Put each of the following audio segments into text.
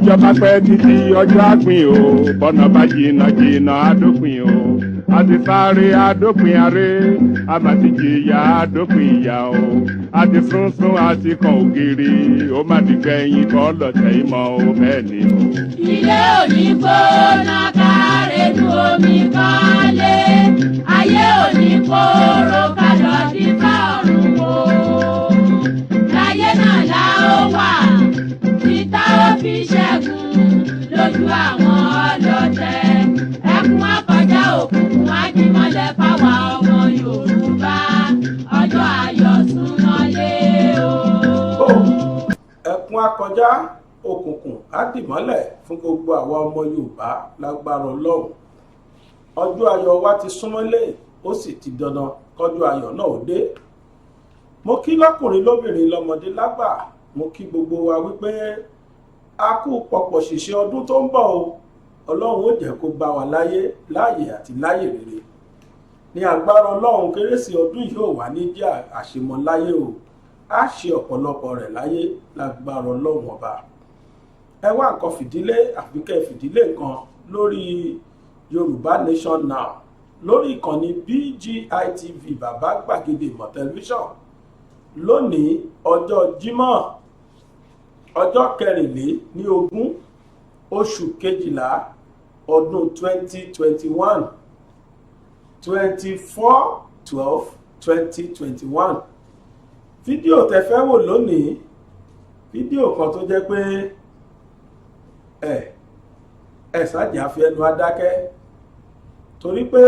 bọ́jọ́ bá pẹ́ títí ọjọ́ àpín o bọ́nà bá jìnnà jìnnà àdópin o àti sáré àdópin aré àmàtí jìyà àdópin ìyà o àti sunsun àti kan ògiri ó má ti gbẹ̀yìn kọ́ lọ́tẹ̀ ìmọ̀ o bẹ́ẹ̀ ni o. ilé òní gbóná kárẹ́nu omi kọ́lé ayé òní kóró kálọ̀ dífá ọ̀run wo láyé náà la ó wà títà ó fi ṣẹ́gun lójú àwọn ọlọ́tẹ̀ ẹkún akọjá òkùnkùn ajímọ́lẹ̀ fáwa ọmọ Yorùbá ọjọ́ ayọ̀ súnmọ́lé o. ẹkún akọjá òkùnkùn adìmọ́lẹ̀ fún gbogbo àwa ọmọ Yorùbá lágbára Ọlọ́run ọjọ́ ayọ̀ wa ti súnmọ́lé ó sì ti dandan kọjú ayọ̀ náà ó dé. mo kí lọ́kùnrin lóbìnrin lọ́mọdé lágbà mo kí gbogbo wa wípé a kú pọ̀pọ̀ ṣìṣẹ́ ọdún tó ń bọ̀ o Ọlọ́run ó jẹ́ kó bá wa láyé láàyè àti láyè rere ní agbára Ọlọ́run kérésì ọdún yìí ò wá ní jẹ́ àṣemọ́ láyé o á ṣe ọ̀pọ̀lọpọ̀ rẹ̀ láyé lágbára Ọlọ́run ọba. ẹ wá nǹkan fìdílé àbíkẹ́ fìdílé nǹkan lórí Yorùbá Nation Now lórí ìkànnì BGI TV bàbá gbàgede ìmọ̀ tẹlifíṣàn lónìí ọjọ́ Jímọ̀ ọjọ́ 24 oṣù kejìlá ọdún 2021 24/12/2021 fídíò tẹ́ fẹ́ wò lónìí fídíò kan tó jẹ́ pé ẹ ṣáàjà fi ẹnu adákẹ́ torí pé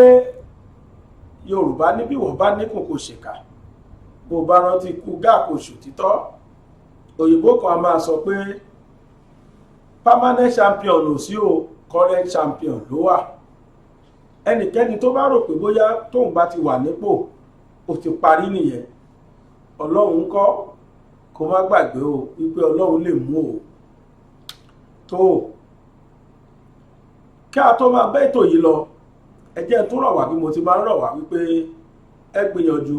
Yorùbá ní bí wọ́n bá níkùn kò ṣèkà bó bá rántí kú gáàkó ṣòtítọ́ òyìnbó kan a máa sọ pé permanent champion ò sí o current champion ló wà ẹnikẹ́ni tó bá rò pé bóyá tóun bá ti wà nípò ó ti parí nìyẹn Ọlọ́run kọ́ kó má gbàgbé o wípé Ọlọ́run lè mú o tó kí a tó máa bẹ́ ètò yìí lọ ẹ jẹ́ tó rọ̀ wá bí mo ti máa ń rọ̀ wá wípé ẹ gbìyànjú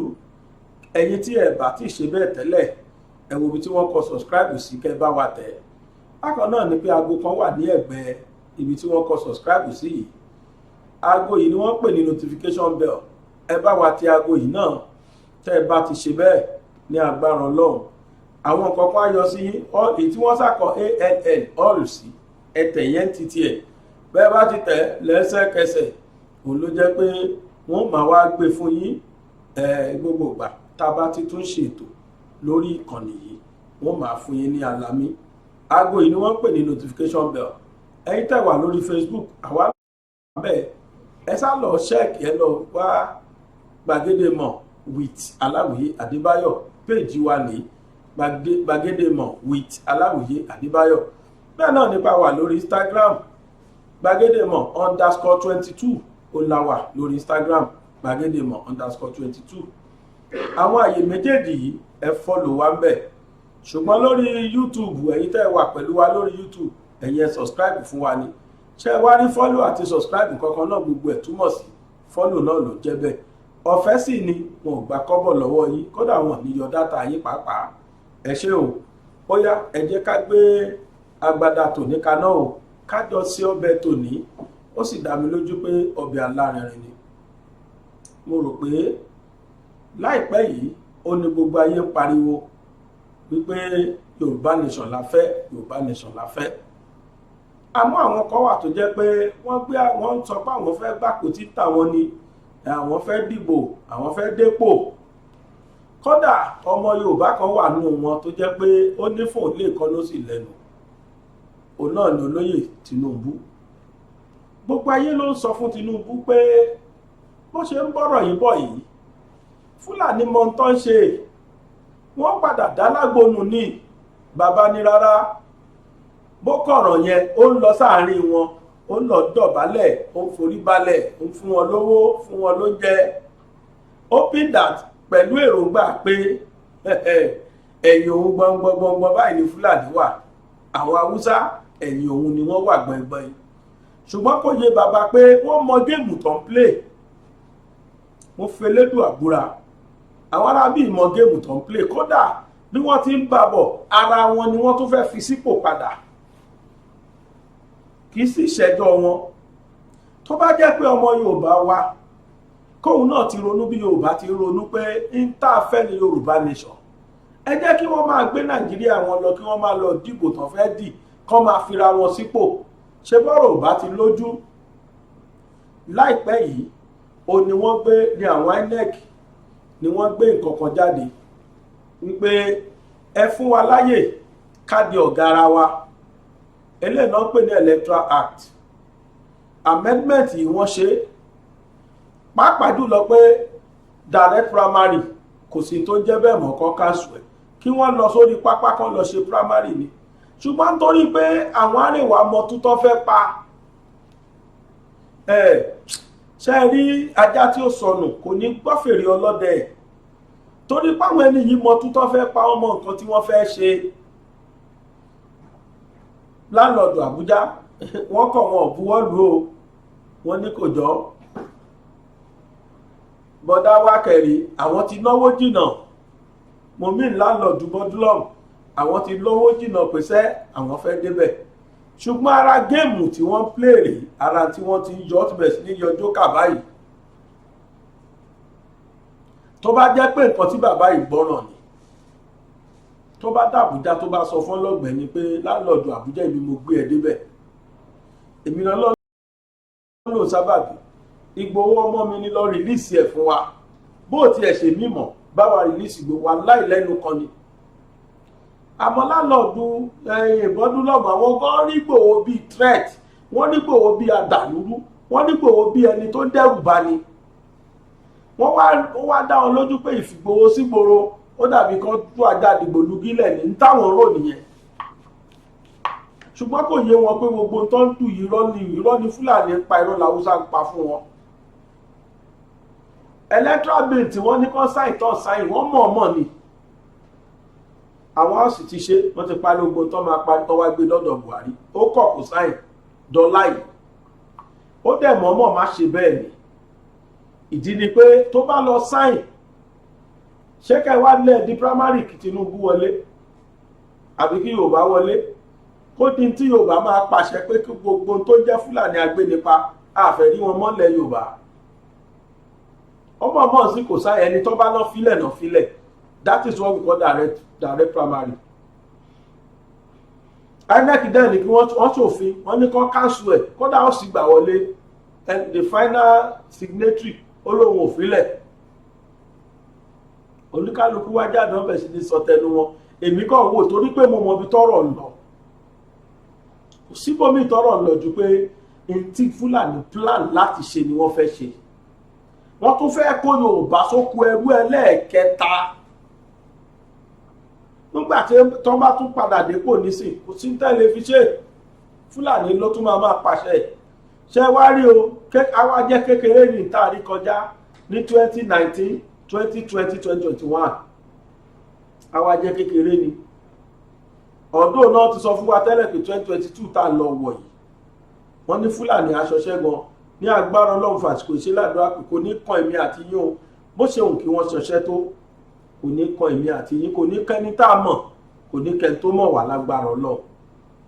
ẹ̀yin tí ẹ bá ti ṣe bẹ́ẹ̀ tẹ́lẹ̀ ẹ wo ibi tí wọ́n kọ subscribe sí kẹ́ bá wa tẹ̀ bákan náà ni pé aago kan wà ní ẹ̀gbẹ́ ibi tí wọ́n kọ subscribe sí yìí aago yìí ni wọ́n pè ní notification bell ẹ bá wa tẹ aago yìí náà tẹ́ ẹ bá ti ṣe bẹ́ẹ̀ ní agbára Ọlọ́run àwọn nǹkan kan á yọ sí èyí tí wọ́n sàkọ all sí ẹtẹ̀ yẹn ti tiẹ̀ bẹ́ẹ̀ bá ti tẹ̀ lẹ́sẹ̀kẹsẹ̀ òun ló jẹ́ pé wọ́n máa wá gbé fún yín gbogbo ìgbà tá a bá ti tún ṣètò lórí ìkànnì yìí wọ́n máa fún yín ní alámí aago yìí ni wọ́n pè ní notification bell ẹ̀yin tẹ́ wà lórí Facebook àwa bẹ́ẹ̀ ẹ sá lọ ṣẹ́ẹ̀kì ẹ lọ wá Gbàgede Ìmọ̀ with Aláwìyé Adébáyọ̀ péèjì wa ní Gbàgede Ìmọ̀ with Aláwìyé Adébáyọ̀ bẹ́ẹ̀ náà nípa wà lórí Instagram Gbàgede Ìmọ̀ _22 ó la wà lórí Instagram Gbàgede Ìmọ̀ _22 àwọn àyè méjèèjì yìí ẹ fọ́lò wa ń bẹ̀ ṣùgbọ́n lórí YouTube ẹ̀yin tẹ́ wà pẹ̀lú wa lórí YouTube ẹ̀yin ẹ subscribe fún wa ni ṣé wá rí follow àti subscribe kankan náà gbogbo ẹ̀ túmọ̀ sí follow náà ló jẹ́ bẹ́ẹ̀ ọ̀fẹ́ sì ni wọn ò gba kọ́bọ̀ lọ́wọ́ yín kódà wọn ní yọ dátà yín pàápàá ẹ ṣé o ó yá ẹ jẹ́ ká gbé agbada tòní kaná o kájọ sí ọbẹ̀ tòní ó sì dá mi lójú pé ọbẹ̀ alárinrin ni mo rò pé láìpẹ́ yìí ó ní gbogbo ayé ń pariwo wípé Yorùbá Nation la fẹ́ Yorùbá Nation la fẹ́ àmọ́ àwọn kan wà tó jẹ́ pé wọ́n sọ pé àwọn fẹ́ gbàpò títà wọn ni àwọn fẹ́ dìbò àwọn fẹ́ dépò kódà ọmọ Yorùbá kan wà nínú wọn tó jẹ́ pé ó ní fóun lè kọ́ ló sì lẹ́nu òun náà ni olóyè Tinubu gbogbo ayé ló ń sọ fún Tinubu pé bó ṣe ń bọ́rọ̀ yìí bọ̀ yìí Fúlàní mọ tó ń ṣe wọ́n padà dá lágbónú ní bàbá ní rárá bó kọ̀rọ̀ yẹn ó ń lọ sáàárín wọn ó ń lọ dọ̀bálẹ̀ ó ń forí balẹ̀ ó ń fún wọn lówó fún wọn lóúnjẹ open that pẹ̀lú èròǹgbà pé ẹ̀yìn òun gbọ̀ngbọ̀ngbọ̀ngbọ̀n báyìí ní Fúlàní wà àwọn Haúsá ẹ̀yìn òun ni wọ́n wà gbọ̀ngbọ̀n ṣùgbọ́n kò yé bàbá pé wọ́n mọ géèmù tó ń play mo fẹlẹ́dùn àbúrà àwọn arábí ìmọ̀ géèmù tó ń play kódà bí wọ́n ti ń bá bọ̀ ara wọn ni wọ́n tún fẹ́ fi sípò padà kì í sì ṣẹjọ́ wọn. Tó bá jẹ́ pé ọmọ Yorùbá wa kóun náà ti ronú bí Yorùbá ti ronú pé ń tá a fẹ́ ní Yorùbá nation, ẹ jẹ́ kí wọ́n máa gbé Nàìjíríà wọn lọ, kí wọ́n máa lọ dìbò tán fẹ́ dì, kán máa fira wọn sípò. Ṣé bọ́rọ̀ ò bá ti lójú? Láìpẹ́ yìí ó ní wọ́n gbé ní àwọn INEC ni wọ́n gbé nǹkan kan jáde wípé ẹ fún wa láyè ká di ọ̀gá ara wa. Eléyìí náà pè ní Electoral Act. Amendment yìí wọ́n ṣe pàápàá jùlọ pé direct primary kò sí tó jẹ́ bẹ́ẹ̀ mọ́ kọ́ káṣù ẹ̀, kí wọ́n lọ sórí pápá kan lọ ṣe primary ni. Ṣùgbọ́n nítorí pé àwọn àríwá mọ tútọ́ fẹ́ pa ṣe rí ajá tí ó sọnù kò ní gbọ́ fèrè ọlọ́dẹ ẹ̀, torí páwọn ẹni yìí mọ tútọ́ fẹ́ pa ọmọ nǹkan tí wọ́n fẹ́ ṣe. Láńlọ́ọ̀dù Àbújá wọ́n kọ̀ wọn ò buwọ́ lù ó, wọ́n ní kò jọ. Bọ́dá Wákẹ̀rí àwọn ti náwó jìnnà, mo mí láńlọ́ọ̀dù Bọ́dúlọ́mù àwọn ti lówó jìnnà pèsè àwọn fẹ́ débẹ̀. Ṣùgbọ́n ara géèmù tí wọ́n ń play rè, ara tí wọ́n ti ń yọ ọ́tìbẹ̀ sí ní yọjọ́ kà báyìí. Tó bá jẹ́ pé nǹkan tí bàbá yìí gbọ́ràn ni, tó bá dàbújá tó bá sọ fún ọlọ́gbẹ̀ẹ́ ni pé láńlọ́ọ̀dù Àbújá ìbí mo gbé ẹ débẹ̀, èmi náà lò sábàbí Ìgbòho ọmọ mi ní lọ rìlíìsì ẹ̀ fún wa, bó tiẹ̀ ṣe mímọ̀ báwa rìlíìsì Ìgbòho wa láìlẹ́nu kan ni. Àmọ́ láńlọ́ọ̀dù Bọ́dúlọ́mù àwọn gan rí Ìgbòho bíi threat, wọ́n ní Ìgbòho bíi àdàlúrú, wọ́n ní Ìgbòho bíi ẹni tó dẹ́rù bá ni. Wọ́n wá dá wọn lójú pé ìfìgbòho sígboro ó dàbí kan tú ajá dìgbò lugílẹ̀ ní táwọn rò nìyẹn. Ṣùgbọ́n kò yé wọn pé gbogbo tó ń tù irọ́ ni Fúlàní ń pa, irọ́ làwùsá ń pa fún wọn. Electoral bill tí wọ́n ní kán sáìn tán sáìn wọ́n mọ̀ọ́mọ̀ ni. Àwọn ọ̀sì ti ṣe, wọ́n ti parí gbogbo tó máa parí tó wá gbé lọ́dọ̀ Buhari, ó kọ̀ kó sáìn dọ́là yìí. Ó dẹ̀ mọ̀ọ́mọ̀ má ṣe bẹ́ẹ̀ ni. Ìdí ni pé tó bá lọ sáìn, ṣé ká wá lẹ̀ di primary kí Tinubu wọlé àbí kí Yorùbá wọlé, kó di tí Yorùbá máa pàṣẹ pé kí gbogbo tó jẹ́ Fúlàní agbénipa àfẹ́rí wọn mọ́lẹ̀ Yorùbá. Ọmọ ọmọ sí kò sáyẹ, ẹni tó bá lọ fílẹ̀ náà fílẹ̀. That is what we call direct primary. INEC dẹ̀ ni kí wọ́n ṣòfin, wọ́n ní kán cancel ẹ̀, kódà ó sì gbà wọlé, and the final signatory ó lóun ò fílẹ̀. Olúkálùkù wá jáde wọ́n bẹ̀ sí ní sọ tẹnu wọn. Èmi kàn wò torí pé mo mọ ibi tọ́rọ̀ ń lọ. Kò síbòmí tọ́rọ̀ ń lọ ju pé tí Fúlàní plan láti ṣe ni wọ́n fẹ́ ṣe. Wọ́n tún fẹ́ kó Yorùbá sóko ẹrú ẹlẹ́ẹ̀kẹta. Nígbà tí tó bá tún padà dépò nísìn, kò sí tẹ́lẹ̀ fi ṣe. Fúlàní ló tún máa pàṣẹ. Ṣé wá rí o, àwa jẹ́ kékeré ní ìtaàrí kọjá ní 2019, 2020, 2021. Àwa jẹ́ kékeré ni. Ọ̀dọ́ náà ti sọ fún wa tẹ́lẹ̀ pé 2022 tá lọ wọ̀ yìí. Wọ́n ní Fúlàní aṣọṣẹ́ gan ní agbára Ọlọ́run fàṣíkò ìṣẹ́ládùá pé kò ní kan èmi àti yín o. Bó ṣe òun kí wọ́n ṣọṣẹ́ tó, kò ní kan èmi àti yín, kò ní kẹ́ni tá a mọ̀, kò ní kẹ́ni tó mọ̀ wà lágbára Ọlọ́run.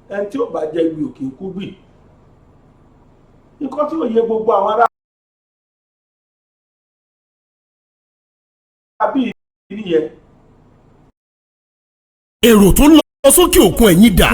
Ẹni tí ò bá jẹ́ ibi òkè kú bì. Nǹkan tí ò yé gbogbo àwọn ará bí nìyẹn. Èrò tó ń lọ sókè òkun ẹ̀yìn dà.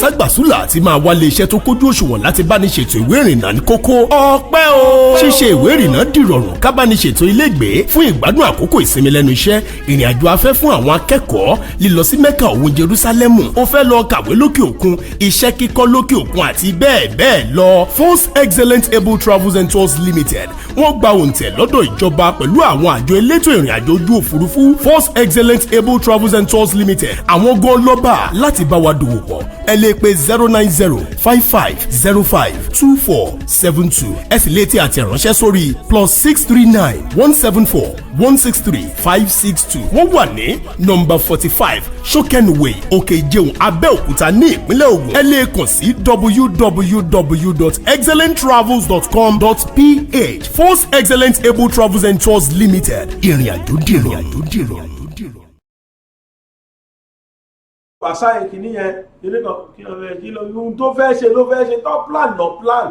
Ságbàsúlà àti máa wálé iṣẹ́ tó kójú òṣùwọ̀n láti bá ní ṣètò ìwé ìrìnnà ní kókó. Ọpẹ́ o. Ṣíṣe ìwé ìrìnnà dìrọ̀rùn ká bá ní ṣètò ilégbèé fún ìgbádùn àkókò ìsinmi lẹ́nu iṣẹ́, ìrìn àjò afẹ́ fún àwọn akẹ́kọ̀ọ́, lílọ sí Mẹ́kà òun Jerúsálẹ́mù, ó fẹ́ lọ kàwé lókè òkun, iṣẹ́ kíkọ́ lókè òkun àti bẹ́ẹ̀ bẹ́ẹ̀ lọ. Force Excellent Able Travels and Tours Limited wọ́n gba òǹtẹ̀ lọ́dọ̀ ìjọba pẹ̀lú àwọn àjọ elétò ìrìn àjò ojú òfurufú. Force Excellent Able Travels and Tours Limited àwọn gan lọ́ba láti bá wa dòwò pọ̀. Ẹ lè pe 09055052472. Ẹ sì lè tẹ àtẹ̀ránṣẹ́ sórí +639-174-163-562. Wọ́n wà ní nọ́mbà 45 Shokenway Òkè Ìjẹun Abẹ́òkúta ní ìpínlẹ̀ Ògùn. Ẹ lè kàn sí www.excellenttravels.com.ph. Force Excellent Able Travels and Tours Limited. Ìrìn àjò dìrọ̀. wàsáyé kìíní yẹn ilé kan kí ló ohun tó fẹ́ ṣe ló fẹ́ ṣe tó plan lọ plan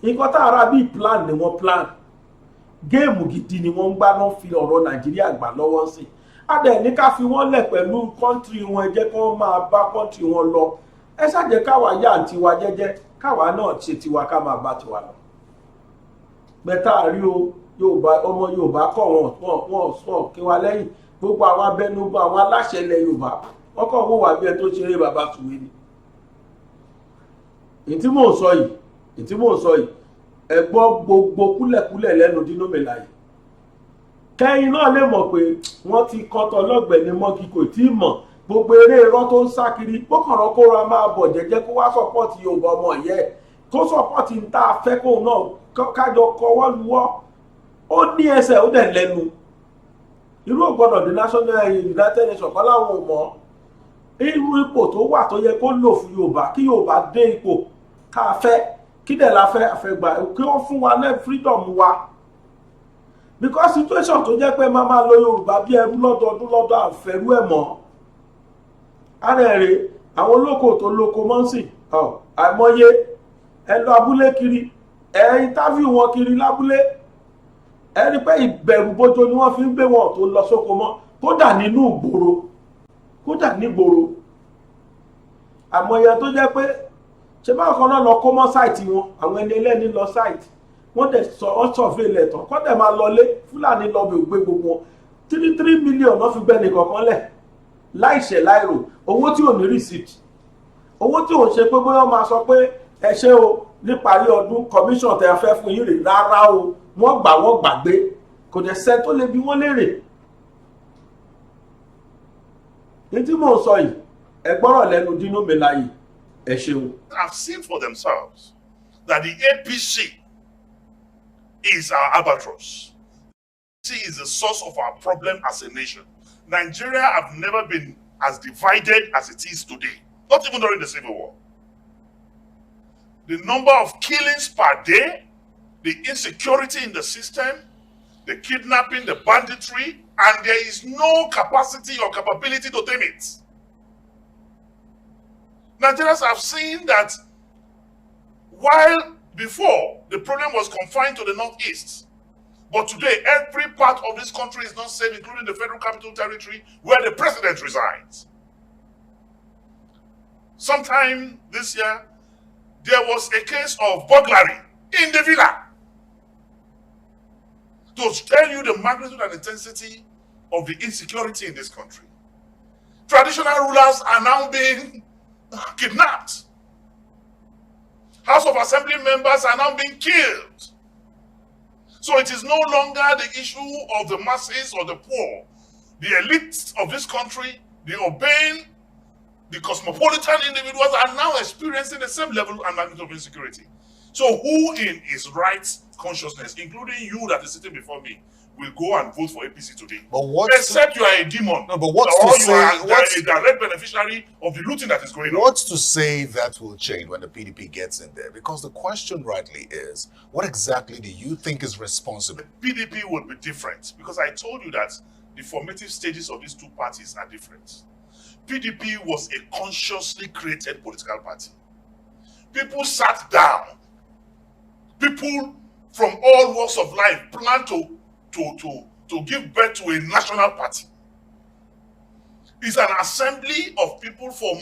nǹkan tá ara bíi plan ni wọ́n plan géèmù gidi ni wọ́n ń gbá náà fi ọ̀rọ̀ nàìjíríà gbà lọ́wọ́ sí adẹ̀ ní ká fi wọ́n lẹ̀ pẹ̀lú kọ́ńtírì wọn ẹ jẹ́ kí wọ́n máa bá kọ́ńtírì wọn lọ ẹ ṣàjẹ́ káwa yá tiwa jẹ́jẹ́ káwa náà ṣe tiwa ká máa bá tiwa lọ bẹ́tà rí o yorùbá ọmọ yorùbá kọ̀ wọ́n sọ kí wa lẹ́yìn gbogbo àwọn abẹnugbọ àwọn aláṣẹ ilẹ̀ yorùbá wọ́n kàn wò wá bí ẹ tó ṣeré bàbá tùwé ni èyí tí mò ń sọ yìí ẹ gbọ́ gbogbo kúlẹ̀kúlẹ̀ lẹ́nu Dino Melaye kẹ́yìn náà lè mọ̀ pé wọ́n ti kọ́tọ̀ lọ́gbẹ̀ẹ́ ní mọ́kì kò tí ì mọ̀ gbogbo eré irọ́ tó ń sá kiri gbọ́kànrán kó ra máa bọ̀ jẹ́jẹ́ kó wá sọ́pọ́ọ̀tì yorùbá ọmọ yẹ kó sọ́pọ́ọ̀tì ń tá a fẹ́ kóun náà kájọ kọwọ́ luwọ́ ó ní ẹsẹ̀ ó dẹ̀ lẹ́nu irú ògbọ́dọ̀ the national united nations kọ́ láwọn ò mọ̀ irú ipò tó wà tó yẹ kó lò fún yorùbá kí yorùbá dé ipò ká fẹ́ kí dẹ̀ la fẹ́ àfẹ́gbà kí wọ́n fún wa ní freedom wa because situation tó jẹ́ pé máa lo yorùbá bí ẹrú lọ́dọọdún àfẹ́rú ẹ̀ mọ́ arẹ̀rẹ̀ àwọn olóko tó lóko mọ́sìn àìmọye ẹ lọ abúlé kiri ẹ interview wọn kiri lábúlé ẹ rí pé ìbẹ̀rù bójó ni wọ́n fi ń gbé wọn tó lọ sóko mọ́ kódà nígboro àmọye tó jẹ́ pé ṣe bá ọkọ̀ náà lọ kó mọ́ sáìtì wọn àwọn ẹni ẹlẹ́ni lọ sáìtì wọ́n dẹ̀ sọ̀fẹ́ ilẹ̀ tán kọ́ dẹ̀ máa lọlé fúlàní lọ́bẹ̀ ògbé gbogbo wọn 3 million náà fi gbẹ́ nìkọ̀ọ̀kan lẹ̀ láìṣẹ̀ láìrò owó tí ò ní receipt owó tí ò ń ṣe pé bóyá máa sọ pé ẹ ṣé o níparí ọdún commission tẹ́ fẹ́ fún yín rè rárá o wọ́n gbàgbé kò dẹ̀ sẹ́ tó lè bí wọ́n léèrè ní tí mò ń sọ yìí ẹ gbọ́rọ̀ lẹ́nu Dino Melaye ẹ ṣeun. Have seen for themselves that the APC is our albatross. APC is the source of our problem as a nation. Nigeria have never been as divided as it is today, not even during the Civil War. The number of killings per day, the insecurity in the system, the kidnapping, the banditry, and there is no capacity or capability to tame it. Nigerians have seen that while before the problem was confined to the northeast, but today every part of this country is not safe, including the Federal Capital Territory where the president resides. Sometime this year, there was a case of burglary in the villa. To tell you the magnitude and intensity of the insecurity in this country. Traditional rulers are now being kidnapped. House of Assembly members are now being killed. So it is no longer the issue of the masses or the poor. The elites of this country, the urbane, the cosmopolitan individuals are now experiencing the same level and magnitude of insecurity. So who in his right consciousness, including you that is sitting before me, will go and vote for APC today? But what? Except you are a demon. No, but what's or to you say? are What's, a direct beneficiary of the looting that is going on. what's to say that will change when the PDP gets in there? Because the question rightly is, what exactly do you think is responsible? The PDP would be different because I told you that the formative stages of these two parties are different. PDP was a consciously created political party. People sat down. People from all walks of life planned to give birth to a national party. It's an assembly of people for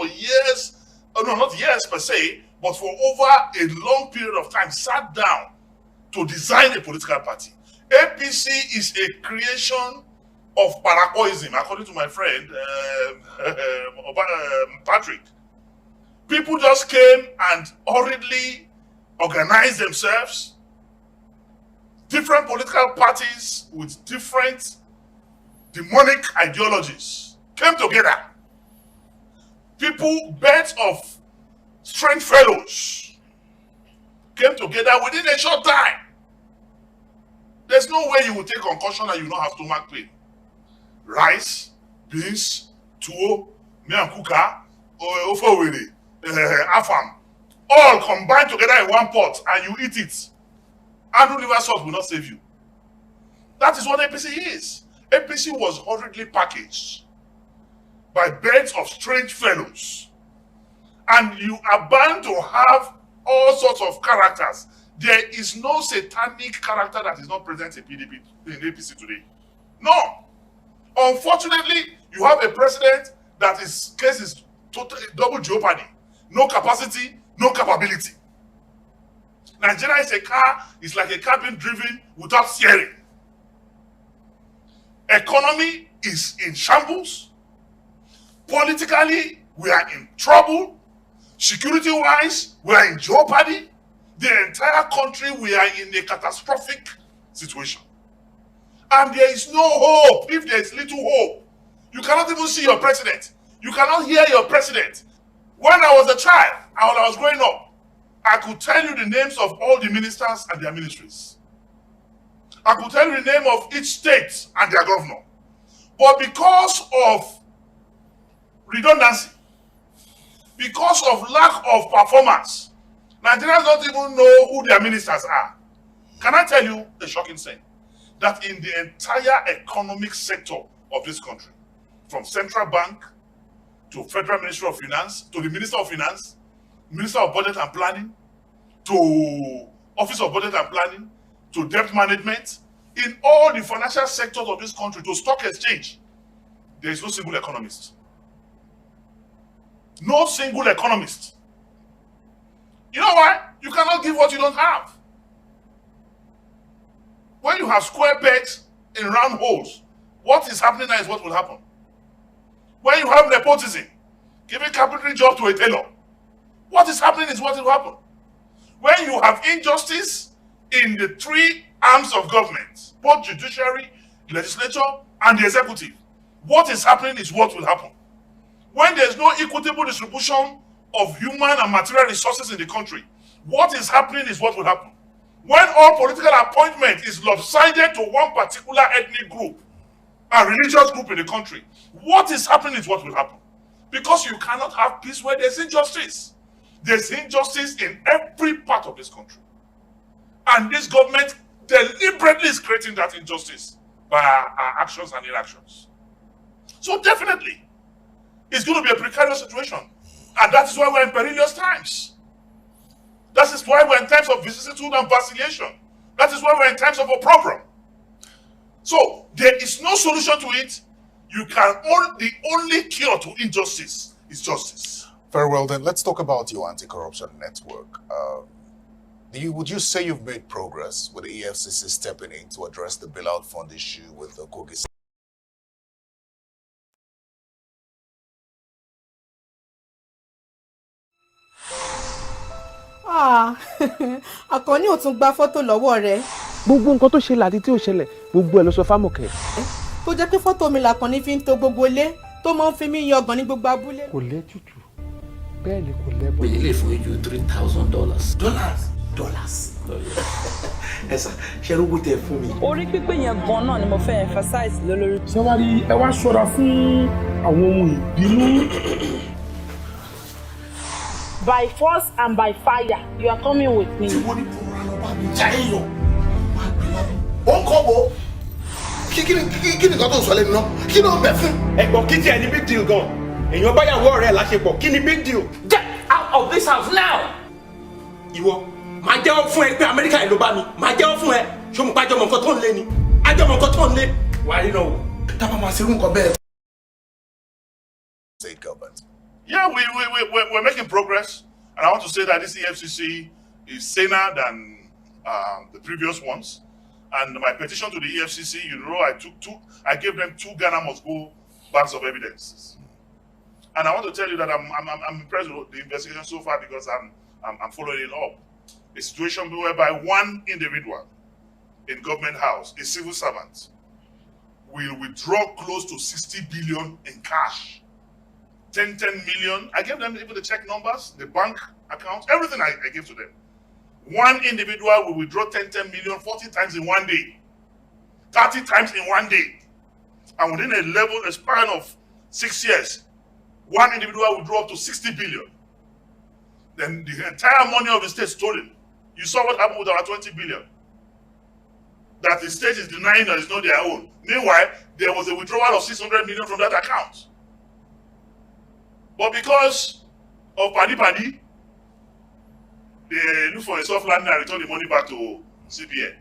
years, no, not years per se, but for over a long period of time, sat down to design a political party. APC is a creation of Paracoism, according to my friend Patrick. People just came and hurriedly organized themselves. Different political parties with different demonic ideologies came together. People, birds of strange fellows, came together within a short time. There's no way you will take concussion and you don't have stomach pain. Rice, beans, tuwo, miankuka, ofowere, afam, all combined together in one pot and you eat it. Andrew liver sauce will not save you. That is what APC is. APC was hurriedly packaged. by bands of strange fellows, and you are bound to have all sorts of characters. There is no satanic character that is not present in PDP, in APC today. No. Unfortunately, you have a president that his case is totally double jeopardy. No capacity, no capability. Nigeria is like a car being driven without steering. Economy is in shambles. Politically, we are in trouble. Security-wise, we are in jeopardy. The entire country, we are in a catastrophic situation. And there is no hope. If there is little hope, you cannot even see your president. You cannot hear your president. When I was a child, when I was growing up, I could tell you the names of all the ministers and their ministries. I could tell you the name of each state and their governor. But because of redundancy, because of lack of performance, Nigerians don't even know who their ministers are. Can I tell you a shocking thing? That in the entire economic sector of this country, from central bank to Federal Ministry of Finance, to the Minister of Finance, Minister of Budget and Planning, to Office of Budget and Planning, to debt management, in all the financial sectors of this country, to stock exchange, there is no single economist. No single economist. You know why? You cannot give what you don't have. When you have square pegs in round holes, what is happening now is what will happen. When you have nepotism, giving carpentry job to a tailor, what is happening is what will happen. When you have injustice in the three arms of government, both judiciary, legislature, and the executive, what is happening is what will happen. When there is no equitable distribution of human and material resources in the country, what is happening is what will happen. When all political appointment is lopsided to one particular ethnic group and religious group in the country, what is happening is what will happen. Because you cannot have peace where there's injustice. There's injustice in every part of this country. And this government deliberately is creating that injustice by our actions and inactions. So definitely, it's going to be a precarious situation. And that is why we're in perilous times. That is why we're in times of vicissitude and vacillation. That is why we're in times of opprobrium. So there is no solution to it. The only cure to injustice is justice. Very well then, let's talk about your anti-corruption network. Would you say you've made progress with the EFCC stepping in to address the bailout fund issue with the Kogi? Àkànní ò tún gba fọ́tò lọ́wọ́ rẹ̀. Gbogbo nǹkan tó ṣẹlẹ̀ àti tí ò ṣẹlẹ̀, gbogbo ẹ̀ ló sọ fámọ̀kẹ́. Tó jẹ́ pé fọ́tò mi làkànní fi ń to gbogbo ilé, tó máa ń fi mí yan ọgbọ̀n ní gbogbo abúlé. Kò lẹ́tùtù, bẹ́ẹ̀ ni kò lẹ́bọ̀. We lè fún ju $3,000. Dollars. Ẹ sà, ṣe rówó tẹ fún mi. Orí pípé yẹn gan náà ni mo fẹ́ emphasize lórí. Ṣé wá rí ẹ wá ṣọ́ra fún àwọn ohun ìbínú. By force and by fire, you are coming with me. Tí wọ́n ní bùrọ̀ lọ bá mi já èèyàn, máa gbé lọ. Ó ń kọ́ wo? Kí ni nǹkan tó ń sọ lẹ́nu náà? Kí ló ń bẹ̀ fún? Ẹ̀gbọ́n kí tiẹ̀ ní big deal gan. Èèyàn báyàwó ọ̀rẹ́ láṣepọ̀, kí ni big deal? Get out of this house now! Ìwọ, màá jẹ́wọ́ fún ẹ pé Amẹ́ríkà yìí ló bá mi. Màá jẹ́wọ́ fún ẹ. Ṣé mo pa àjọmọ̀ nǹkan tó ń lé ni? Àjọmọ̀ nǹkan tó ń lé. Wàá rí náà wò. Tábà máa ṣerú nǹkan bẹ́ẹ̀. State government. Yeah, we're making progress. And I want to say that this EFCC is saner than the previous ones. And my petition to the EFCC, I gave them 2 Ghana must go bags of evidences. And I want to tell you that I'm impressed with the investigation so far because I'm following it up. A situation whereby one individual in government house, a civil servant, will withdraw close to 60 billion in cash. 10 million. I gave them even the check numbers, the bank accounts, everything I gave to them. One individual will withdraw 10 million 40 times in one day, 30 times in one day. And within a span of 6 years, one individual will draw up to 60 billion. Then the entire money of the state stolen. You saw what happened with our 20 billion. That the state is denying that it's not their own. Meanwhile, there was a withdrawal of 600 million from that account. But because of paddy, they look for a soft landing and return the money back to CBN.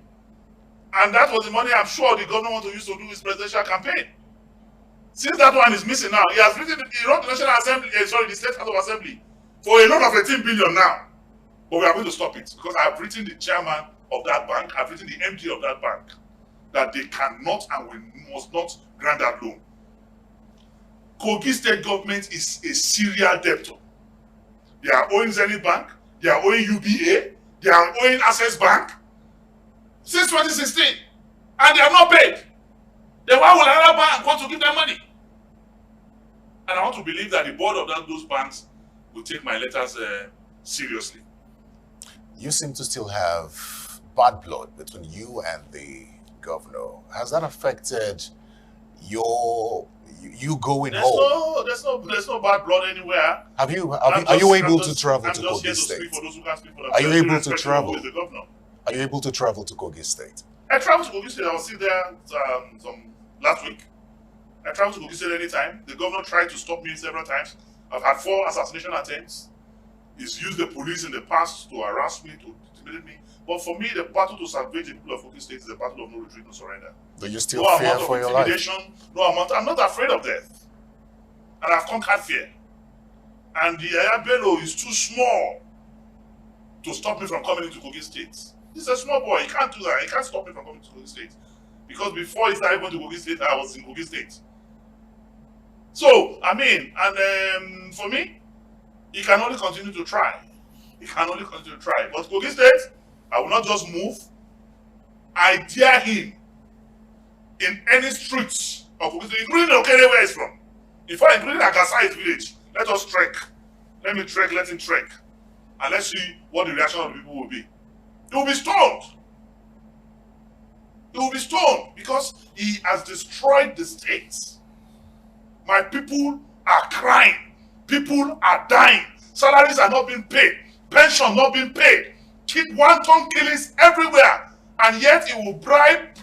And that was the money I'm sure the government wants to use to do his presidential campaign. Since that one is missing now, he wrote the National Assembly, the State House of Assembly for a loan of 18 billion now. But we are going to stop it because I've written the chairman of that bank, I've written the MD of that bank, that they cannot and we must not grant that loan. Kogi State government is a serial debtor. They are owing Zenith Bank, they are owing UBA, they are owing Access Bank since 2016, and they are not paid. Then why will another bank want to give them money? And I want to believe that the board of those banks will take my letters seriously. You seem to still have bad blood between you and the governor. Has that affected you going home? There's no bad blood anywhere. Are you able to travel to Kogi State? Are you able to travel? Are you able to travel to Kogi State? I traveled to Kogi State. I was still there last week. I traveled to Kogi State anytime. The governor tried to stop me several times. I've had 4 assassination attempts. He's used the police in the past to harass me, to intimidate me. But for me, the battle to salvage the people of Kogi State is a battle of no retreat, no surrender. Do you still fear for your life? I'm not afraid of death. And I've conquered fear. And the Yahaya Bello is too small to stop me from coming into Kogi State. He's a small boy. He can't do that. He can't stop me from coming to Kogi State. Because before he started going to Kogi State, I was in Kogi State. So, for me, he can only continue to try. He can only continue to try. But Kogi State, I will not just move. I dare him in any streets of Kogi State, including Okere where he's from. In fact, including Agasai's village. Let us trek. Let me trek, let him trek. And let's see what the reaction of the people will be. He will be stoned. He will be stoned because he has destroyed the state. My people are crying. People are dying. Salaries are not being paid. Pension not being paid. Wanton killings everywhere. And yet he will bribe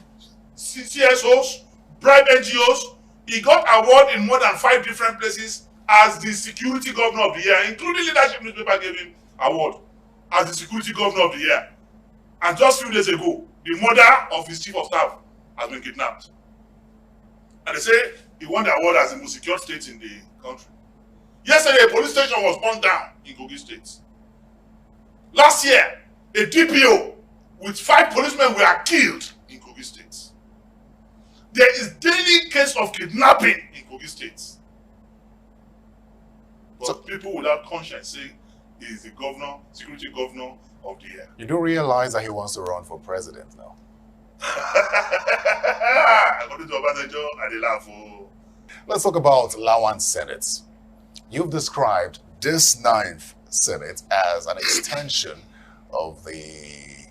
CSOs, bribe NGOs. He got award in more than 5 different places as the security governor of the year, including Leadership newspaper gave him award as the security governor of the year. And just a few days ago, the mother of his chief of staff has been kidnapped. And they say he won the award as the most secure state in the country. Yesterday, a police station was burned down in Kogi State. Last year, a DPO with 5 policemen were killed in Kogi State. There is daily case of kidnapping in Kogi State. But people without conscience say he is the governor, security governor of the year. You don't realize that he wants to run for president now. According to Obasanjo, I dey laugh. Let's talk about Lawan Senate. You've described this 9th Senate as an extension of the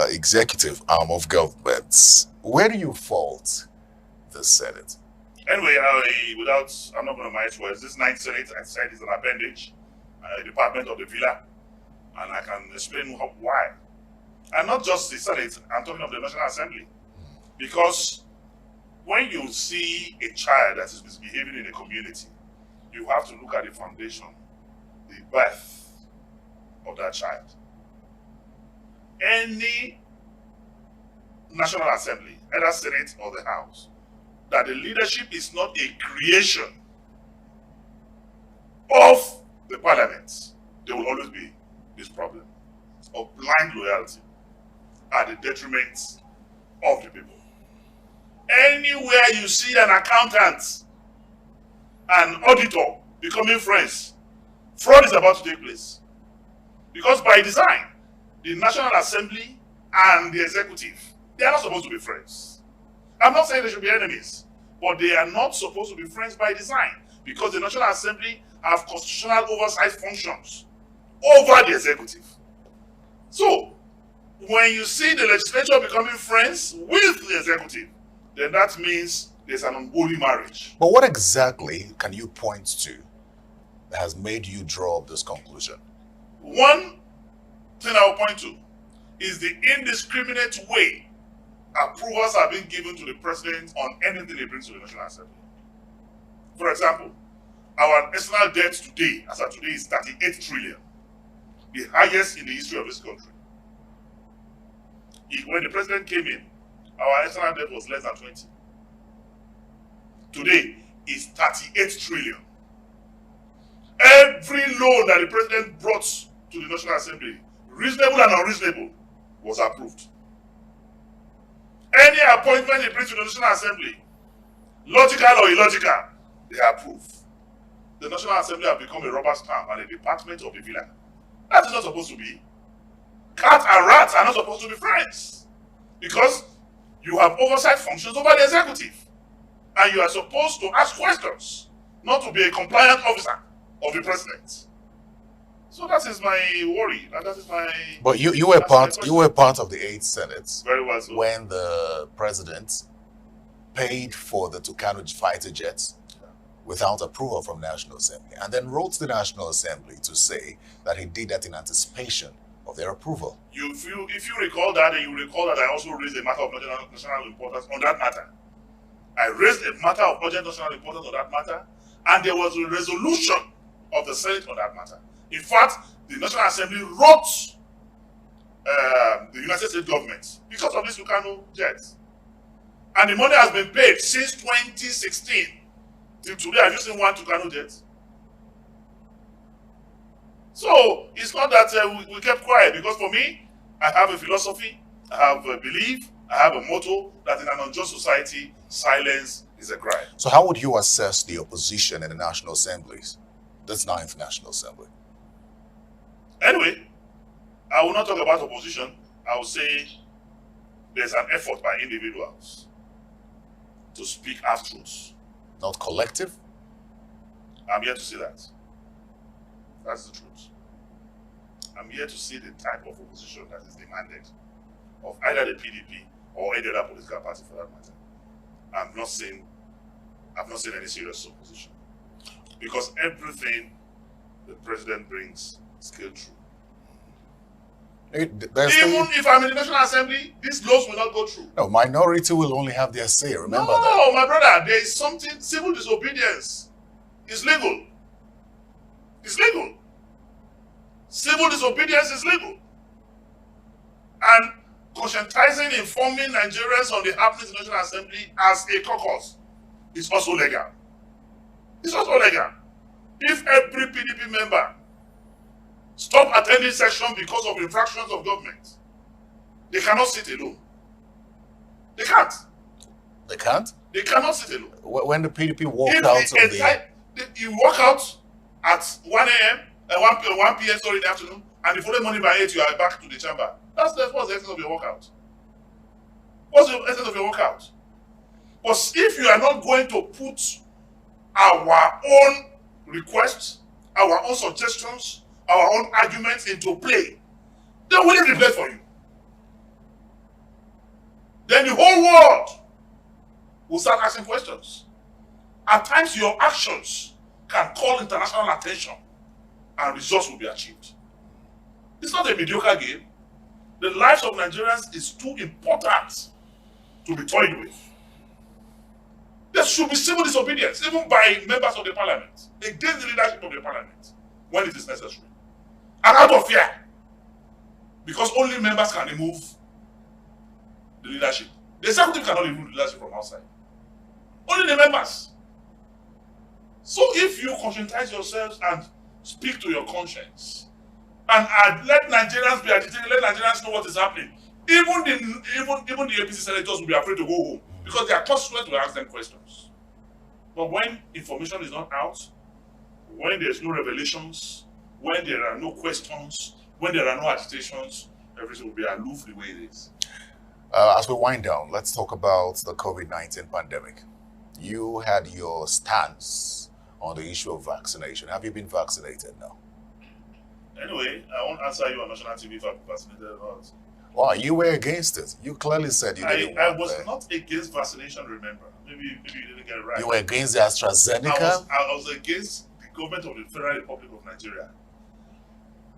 executive arm of government. Where do you fault the Senate? Anyway, I'm not going to mince words. This 9th Senate, I said, is an appendage, a department of the villa, and I can explain why. And not just the Senate, I'm talking of the National Assembly. Because when you see a child that is misbehaving in a community, you have to look at the foundation, the birth of that child. Any National Assembly, either Senate or the House, that the leadership is not a creation of the parliament, there will always be this problem of blind loyalty at the detriment of the people. Anywhere you see an accountant, an auditor becoming friends, fraud is about to take place. Because by design, the National Assembly and the executive, they are not supposed to be friends. I'm not saying they should be enemies, but they are not supposed to be friends by design because the National Assembly have constitutional oversight functions over the executive. So, when you see the legislature becoming friends with the executive, then that means there's an unholy marriage. But what exactly can you point to that has made you draw up this conclusion? One thing I will point to is the indiscriminate way approvals are being given to the president on anything he brings to the National Assembly. For example, Our external debt today, as of today, is 38 trillion, the highest in the history of this country. When the president came in, our external debt was less than 20. Today is 38 trillion. Every loan that the president brought to the National Assembly, reasonable and unreasonable, was approved. Any appointment he brings to the National Assembly, logical or illogical, they approve. The National Assembly have become a rubber stamp and a department of the villain. That is not supposed to be. Cat and rats are not supposed to be friends, because you have oversight functions over the executive, and you are supposed to ask questions, not to be a compliant officer of the president. So that is my worry. That is my. But you were part of the 8th Senate. Very well so. When the president paid for the Tucano fighter jets without approval from National Assembly, and then wrote to the National Assembly to say that he did that in anticipation of their approval. If you recall that, and you recall that I also raised a matter of national importance on that matter. I raised a matter of urgent national importance on that matter, and there was a resolution of the Senate on that matter. In fact, the National Assembly wrote the United States government because of this Tucano jets. And the money has been paid since 2016. Till today, have you seen one Tucano jet? So, it's not that we kept quiet, because for me, I have a philosophy, I have a belief, I have a motto that in an unjust society, silence is a crime. So how would you assess the opposition in the National Assemblies, this 9th National Assembly? Anyway, I will not talk about opposition. I will say there's an effort by individuals to speak half-truths. Not collective? I'm here to see that. That's the truth. I'm here to see the type of opposition that is demanded of either the PDP or any other political party for that matter. I've not seen any serious opposition, because everything the president brings is still true. Even if I'm in the National Assembly, these laws will not go through. No, minority will only have their say. Remember that. No, my brother, there is something. Civil disobedience is legal. It's legal. Civil disobedience is legal. And conscientizing, informing Nigerians on the happenings in the National Assembly as a caucus is also legal. It's also legal. If every PDP member stop attending session because of infractions of government, they cannot sit alone. They can't. They can't? They cannot sit alone. When the PDP walk out of the... You walk out at 1 a.m., 1 p.m. in the afternoon, and the following morning by 8 you are back to the chamber. What's the essence of your walkout? What's the essence of your walkout? But if you are not going to put our own requests, our own suggestions, our own arguments into play, then we'll leave the place for you. Then the whole world will start asking questions. At times, your actions can call international attention and results will be achieved. It's not a mediocre game. The lives of Nigerians is too important to be toyed with. There should be civil disobedience, even by members of the parliament, against the leadership of the parliament, when it is necessary. And out of fear. Because only members can remove the leadership. The executive cannot remove the leadership from outside. Only the members. So if you conscientize yourselves and speak to your conscience, and let Nigerians be agitated, let Nigerians know what is happening, even the APC senators will be afraid to go home, because they are constrained to ask them questions. But when information is not out, when there's no revelations, when there are no questions, when there are no agitations, everything will be aloof the way it is. As we wind down, let's talk about the COVID-19 pandemic. You had your stance on the issue of vaccination. Have you been vaccinated now? Anyway, I won't answer you on national TV if I'm vaccinated or not. Wow, you were against it. You clearly said you didn't I want was that. not against vaccination, remember. Maybe you didn't get it right. You were against the AstraZeneca? I was against the government of the Federal Republic of Nigeria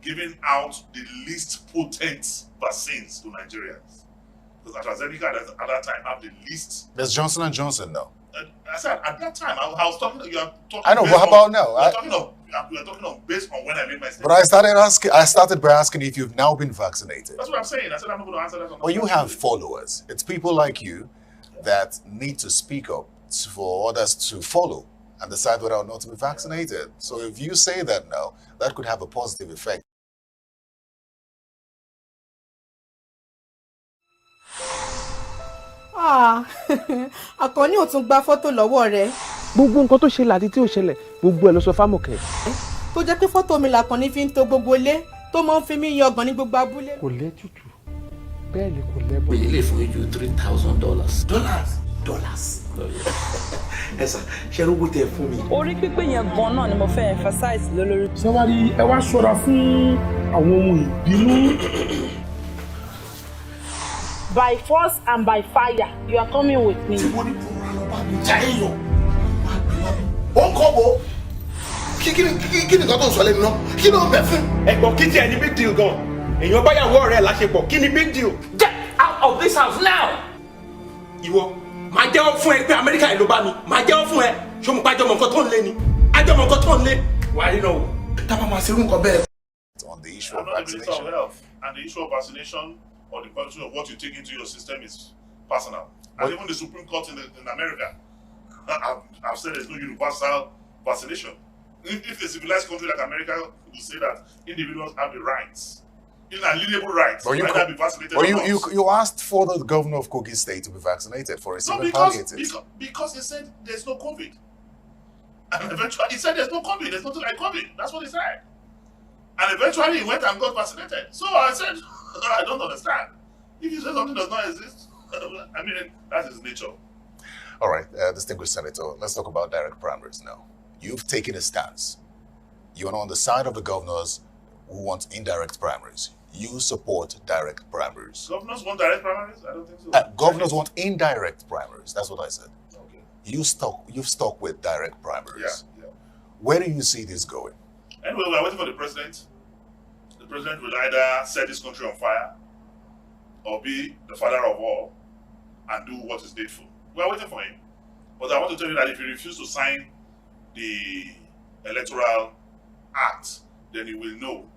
giving out the least potent vaccines to Nigerians. Because AstraZeneca at that time had the least. There's Johnson & Johnson now. I said at that time I was talking. You are talking. I know, but how about now? We are talking of based on when I made my statement. But I started by asking if you've now been vaccinated. That's what I'm saying. I said I'm not going to answer that. Well, you have followers. It's people like you that need to speak up for others to follow and decide whether or not to be vaccinated. So if you say that now, that could have a positive effect. Àkànní ò tún gba fọ́tò lọ́wọ́ rẹ̀. gbogbo nǹkan tó ṣẹlẹ̀ àti tí ò ṣẹlẹ̀ gbogbo ẹ̀ ló sọ fámọ̀kẹ́. tó jẹ́ pé fọ́tò mi làkànní fi ń to gbogbo ilé tó máa ń fi mí yangàn ní gbogbo abúlé. kò lẹ́tùtù bẹ́ẹ̀ ni kò lẹ́bọ̀. We lè fún you $3,000. Dollars. Ẹ sà, ṣe ló tẹ fún mi. Orí pípé yẹn gan náà ni mo fẹ́ emphasize lórí. ṣé wàá rí ẹ wá ṣọ́ra fún àwọn ohun ìbínú. By force and by fire, you are coming with me. Tí wọ́n ní kó rà lọ bá mi já èèyàn, máa gbé wá mi. Ó ń kọ́ bo. Kí ni nǹkan tó ń sọ lẹ́nu náà? Kí ló ń bẹ̀ fún? Ẹ̀gbọ́n kí tiẹ̀ ní big deal gan. Èèyàn báyàwó ọ̀rẹ́ ẹ̀ láṣepọ̀, kí ni big deal? Get out of this house now! Ìwọ, màá jẹ́wọ́ fún ẹ pé Amẹ́ríkà yìí ló bá mi. Màá jẹ́wọ́ fún ẹ. Ṣé mo pa àjọmọ̀ nǹkan tó ń lé ni? Àjọmọ̀ nǹkan tó ń lé. Wà á rí náà wò. Tábà máa ṣerú nǹkan bẹ́ẹ̀. On the issue of I'm not the Minister of vaccination. Health, and the issue of vaccination or the question of what you take into your system is personal. And even the Supreme Court in America, I've said there's no universal vaccination. If a civilized country like America will say that individuals have the rights, inalienable rights, to either be vaccinated or not. You asked for the governor of Kogi State to be vaccinated for his No, because he said there's no COVID. And eventually he said there's no COVID, there's nothing like COVID. That's what he said. And eventually he went and got vaccinated. So I said, I don't understand. If you say something does not exist, I mean, that's his nature. All right, distinguished senator, let's talk about direct primaries now. You've taken a stance. You're on the side of the governors who want indirect primaries. You support direct primaries. Governors want direct primaries? I don't think so. Governors want indirect primaries. That's what I said. Okay. You've stuck with direct primaries. Yeah. Where do you see this going? Anyway, we're waiting for the president. The president will either set this country on fire or be the father of all and do what is needful. We're waiting for him. But I want to tell you that if he refuses to sign the Electoral Act, then you will know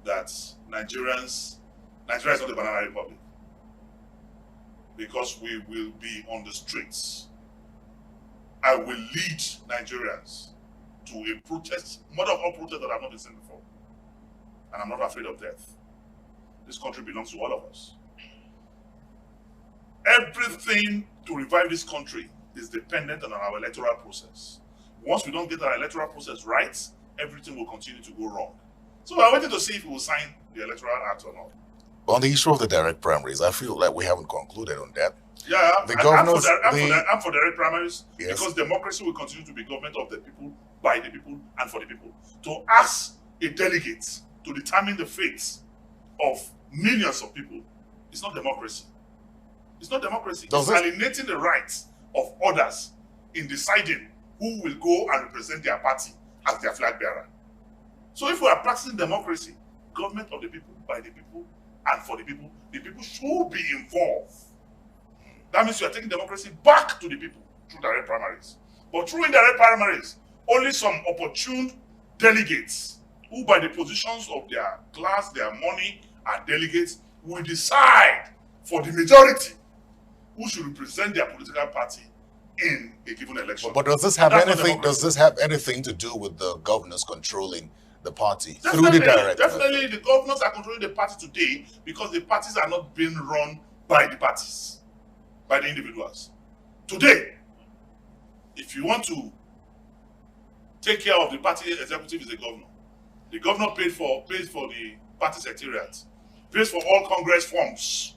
that Nigeria is not a banana republic. Because we will be on the streets. I will lead Nigerians to a protest, mother of all protests that I've not been seen before. And I'm not afraid of death. This country belongs to all of us. Everything to revive this country is dependent on our electoral process. Once we don't get our electoral process right, everything will continue to go wrong. So we're waiting to see if he will sign the Electoral Act or not. On the issue of the direct primaries, I feel like we haven't concluded on that. Yeah, I'm for direct primaries, yes, because democracy will continue to be government of the people, by the people, and for the people. To ask a delegate to determine the fates of millions of people, it's not democracy. It's not democracy. It's alienating the rights of others in deciding who will go and represent their party as their flag bearer. So if we are practicing democracy, government of the people, by the people, and for the people should be involved. That means you are taking democracy back to the people through direct primaries. But through indirect primaries, only some opportune delegates who by the positions of their class, their money, and delegates will decide for the majority who should represent their political party in a given election. But does this have anything to do with the governors controlling the party through the direct? Definitely, the governors are controlling the party today because the parties are not being run by the parties, by the individuals. Today, if you want to take care of the party executive is the governor. The governor pays for the party secretariat, pays for all Congress forms,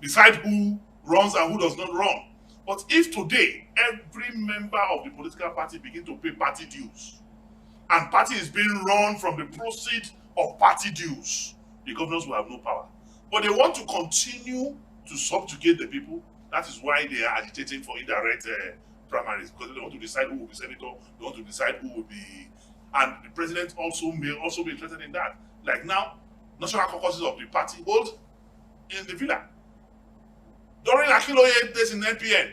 decide who runs and who does not run. But if today every member of the political party begin to pay party dues, and party is being run from the proceeds of party dues, the governors will have no power. But they want to continue to subjugate the people. That is why they are agitating for indirect primaries, because they want to decide who will be senator, they want to decide who will be, and the president also may also be interested in that. Like now, national caucuses of the party hold in the villa. During Akinloye days in NPN,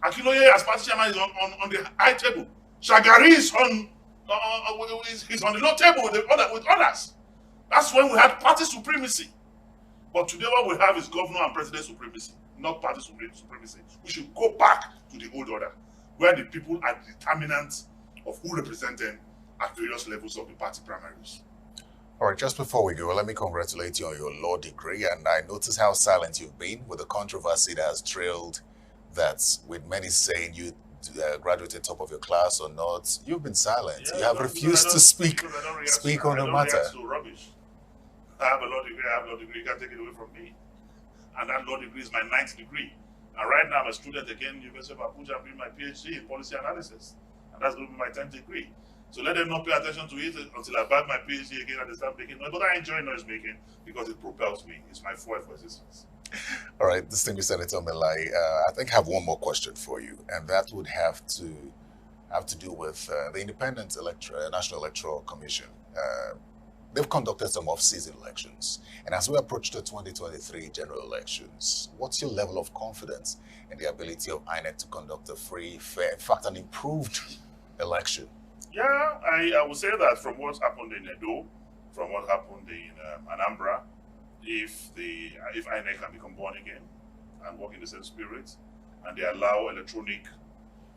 Akiloye as party chairman is on the high table. Shagari is on the low table with others. That's when we had party supremacy. But today what we have is governor and president supremacy, not party supremacy. We should go back to the old order, where the people are determinants of who represent them at various levels of the party primaries. All right, just before we go, let me congratulate you on your law degree. And I notice how silent you've been with the controversy that has trailed that, with many saying you graduated top of your class or not. You've been silent. Yeah, you have refused to speak on the matter. I have a law degree, you can't take it away from me. And that law degree is my 9th degree. And right now I'm a student again, University of Abuja, doing my PhD in policy analysis. And that's going to be my 10th degree. So let them not pay attention to it until I bag my PhD again and they start making noise. But I enjoy noise making because it propels me. It's my fuel for existence. All right, distinguished Senator Melai, I think I have one more question for you, and that would have to do with the Independent National Electoral Commission. They've conducted some off-season elections, and as we approach the 2023 general elections, what's your level of confidence in the ability of INEC to conduct a free, fair, in fact, an improved election? Yeah, I would say that from what happened in Edo, from what happened in Anambra, if INEC can become born again and work in the same spirit, and they allow electronic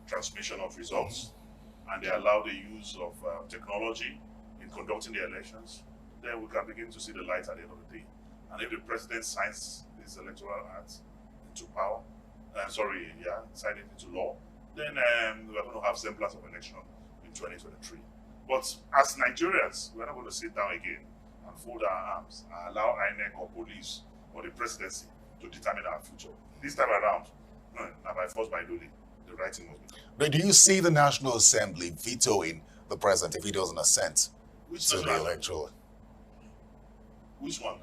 transmission of results, and they allow the use of technology in conducting the elections, then we can begin to see the light at the end of the day. And if the president signs this electoral act into power, sign it into law, then we're going to have semblance of election in 2023. But as Nigerians, we're not going to sit down again and fold our arms and allow INEC or police or the presidency to determine our future. This time around, now by force by duty, the right thing must be done. But do you see the National Assembly vetoing the president if he doesn't assent to the electoral? Which one?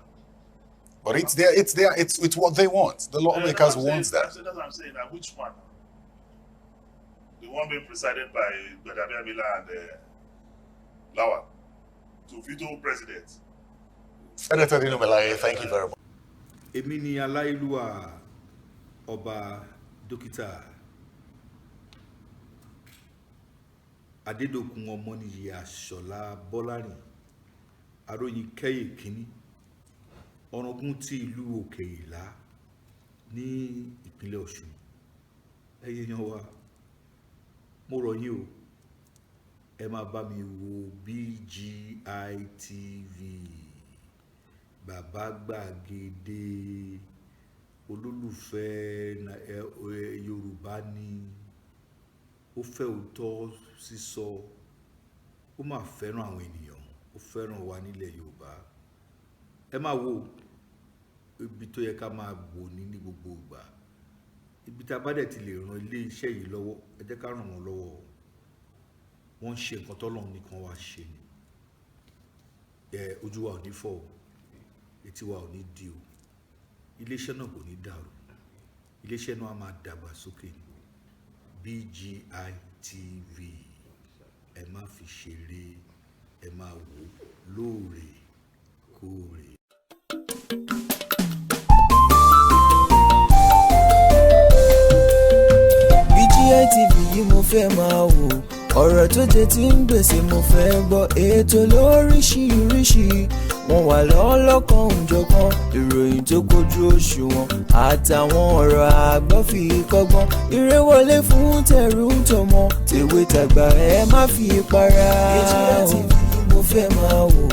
But it's what they want. The lawmakers want that. That's what I'm saying. Now, which one? The one being presided by Gbadabia Mila and Lawal to veto president. Senator Dino Melaye, thank you very much. Èmi ni Aláìlúwà Ọba Dókítà Adédòkun Ọmọnìyí Àṣọlá Bọ́lárìn Aróyin Kẹ́yè Kínní Ọ̀ràngún ti ìlú Òkè Ìlá ní ìpínlẹ̀ Ọ̀ṣun. Ẹ̀yin èèyàn wa, mo rọ̀ yín o, ẹ máa bá mi wo BGI TV, Bàbá Gbàgede, olólùfẹ́ Yorùbá ni, ó fẹ́ òótọ́ sísọ, ó máa fẹ́ràn àwọn ènìyàn, ó fẹ́ràn wa nílẹ̀ Yorùbá. Ẹ máa wo ibi tó yẹ ká máa wò ní gbogbo ìgbà. Ibi tá bá dẹ̀ ti lè ran ilé iṣẹ́ yìí lọ́wọ́, ẹ jẹ́ ká ràn wọ́n lọ́wọ́. Wọ́n ṣe nǹkan t'Ọlọ́run nìkan wá ṣe ni. Ojú wa ò ní fọ́ o, etí wa ò ní di o. Iléeṣẹ́ náà kò ní dàrú. Iléeṣẹ́ náà á máa dàgbà sókè ni. BGI TV, ẹ má fi ṣeré, ẹ máa wò lóòrèkóòrè. BGI TV yìí mo fẹ́ máa wò, ọ̀rọ̀ tó jẹ ti ń gbèsè mo fẹ́ gbọ́, ètò lóríṣiríṣi wọ́n wà lọ́lọ́kan òjọ̀kan, ìròyìn tó kojú òṣùwọ̀n àtàwọn ọ̀rọ̀ àgbọ́ fi kọ́gbọ́n, eré wọlé fún tẹ̀rù tọmọ tèwe tàgbà ẹ má fi para. BGI TV mo fẹ́ máa wò,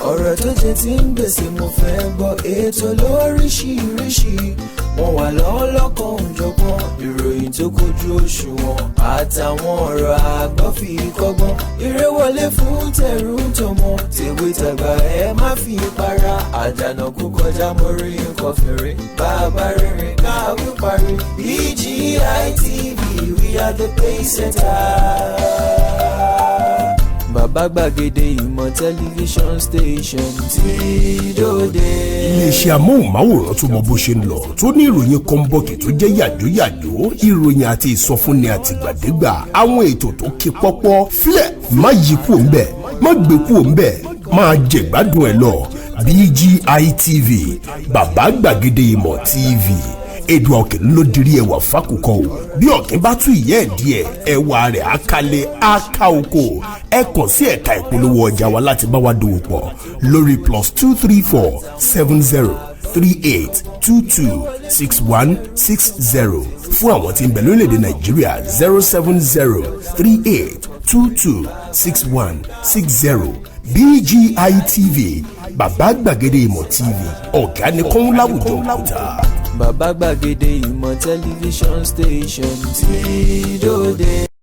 ọ̀rọ̀ tó jẹ ti ń gbèsè mo fẹ́ gbọ́, ètò lóríṣiríṣi wọ́n wà lọ́lọ́kan òjọ̀kan, ìròyìn tó kojú òṣùwọ̀n àtàwọn ọ̀rọ̀ àgbọ́ fi kọ́gbọ́n, eré wọlé fún tẹ̀rù tọmọ tèwe tàgbà ẹ má fi para. Àdànà kú kọjá mórí nǹkan fèrè, bàbá rere káwí parí. BGI TV, we are the pace setter. Bàbá Gbàgede ìmọ̀ tẹlifíṣọ̀n station tí dòde. Iléeṣẹ́ amóhùnmáwòrán tó mọ bó ṣe ń lọ, tó ní ìròyìn kọ́ńbọ̀kì tó jẹ́ yàjóyàjó, ìròyìn àti ìsọfúnni àtìgbàdégbà, àwọn ètò tó ké pọ́pọ́, flẹ̀ má yí kúò ń bẹ̀, má gbé kúò ń bẹ̀, máa jẹ̀gbádùn ẹ̀ lọ. BGI TV, Bàbá Gbàgede ìmọ̀ TV, Èdùà òkè ló dirí ẹwà fákùkọ o bí ọ̀kín bá tú ìyẹ́ ẹ̀ díẹ̀ ẹwà rẹ̀ àkàlẹ̀ àkà oko ẹ kàn sí ẹ̀ka ìpolówó ọjà wa láti bá wa dòwò pọ̀ lórí +234 70 38 22 61 60 fún àwọn tí ń bẹ lórílẹ̀‐èdè Nàìjíríà 070 38 22 61 60 BGI TV bàbá gbàgede ìmọ̀ TV ọ̀gá ni kọ́ń láwùjọ òkúta. Bàbá gbàgede ìmọ̀ tẹlifíṣọ̀n station tí dòde.